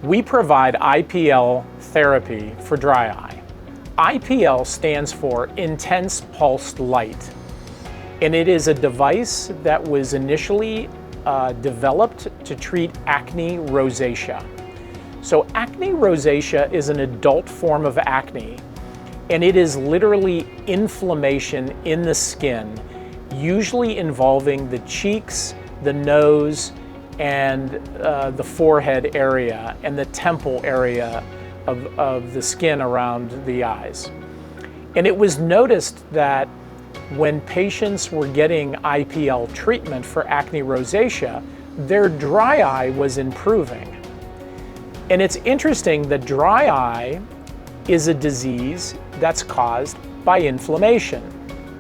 We provide IPL therapy for dry eye. IPL stands for Intense Pulsed Light, and it is a device that was initially developed to treat acne rosacea. So acne rosacea is an adult form of acne, and it is literally inflammation in the skin, usually involving the cheeks, the nose, and the forehead area and the temple area of the skin around the eyes. And it was noticed that when patients were getting IPL treatment for acne rosacea, their dry eye was improving. And it's interesting that dry eye is a disease that's caused by inflammation,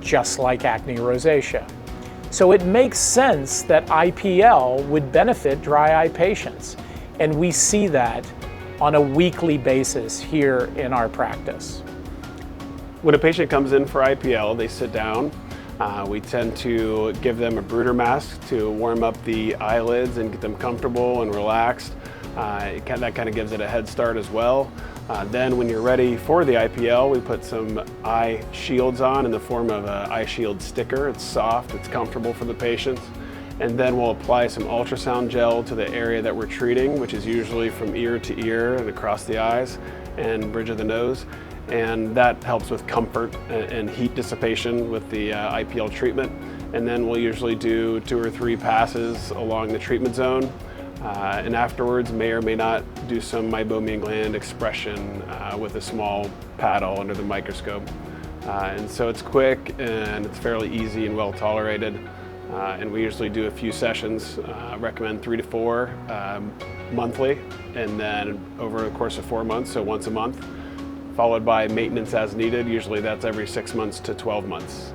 just like acne rosacea. So it makes sense that IPL would benefit dry eye patients. And we see that on a weekly basis here in our practice. When a patient comes in for IPL, they sit down. We tend to give them a brooder mask to warm up the eyelids and get them comfortable and relaxed. That kind of gives it a head start as well. Then when you're ready for the IPL, we put some eye shields on in the form of an eye shield sticker. It's soft, it's comfortable for the patients. And then we'll apply some ultrasound gel to the area that we're treating, which is usually from ear to ear and across the eyes and bridge of the nose. And that helps with comfort and heat dissipation with the IPL treatment. And then we'll usually do 2 or 3 passes along the treatment zone. And afterwards may or may not do some meibomian gland expression with a small paddle under the microscope. And so it's quick and it's fairly easy and well tolerated. And we usually do a few sessions, recommend 3 to 4 monthly, and then over the course of 4 months, so once a month, followed by maintenance as needed. Usually that's every 6 months to 12 months.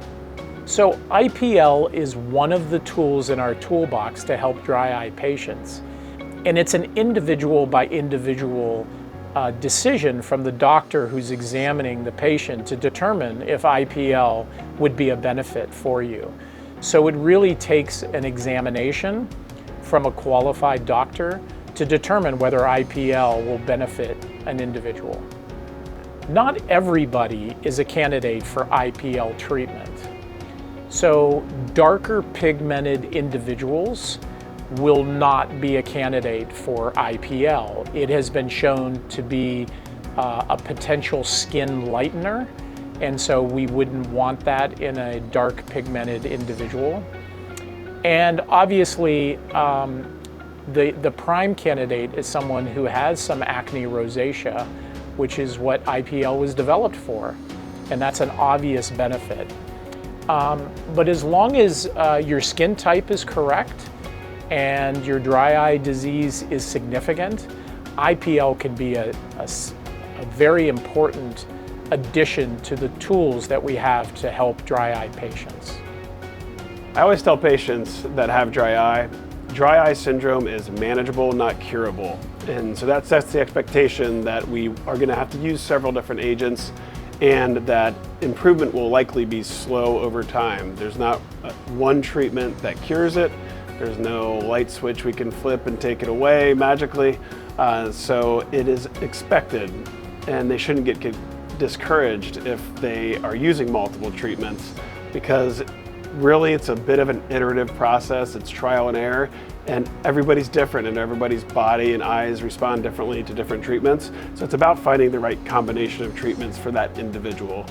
So IPL is one of the tools in our toolbox to help dry eye patients. And it's an individual by individual decision from the doctor who's examining the patient to determine if IPL would be a benefit for you. So it really takes an examination from a qualified doctor to determine whether IPL will benefit an individual. Not everybody is a candidate for IPL treatment. So darker pigmented individuals will not be a candidate for IPL. It has been shown to be a potential skin lightener, and so we wouldn't want that in a dark pigmented individual. And obviously, the prime candidate is someone who has some acne rosacea, which is what IPL was developed for, and that's an obvious benefit. But as long as your skin type is correct and your dry eye disease is significant, IPL can be a very important addition to the tools that we have to help dry eye patients. I always tell patients that have dry eye syndrome is manageable, not curable. And so that sets the expectation that we are going to have to use several different agents, and that improvement will likely be slow over time. There's not one treatment that cures it. There's no light switch we can flip and take it away magically. So it is expected, and they shouldn't get discouraged if they are using multiple treatments, because really it's a bit of an iterative process. It's trial and error, and everybody's different, and everybody's body and eyes respond differently to different treatments. So it's about finding the right combination of treatments for that individual.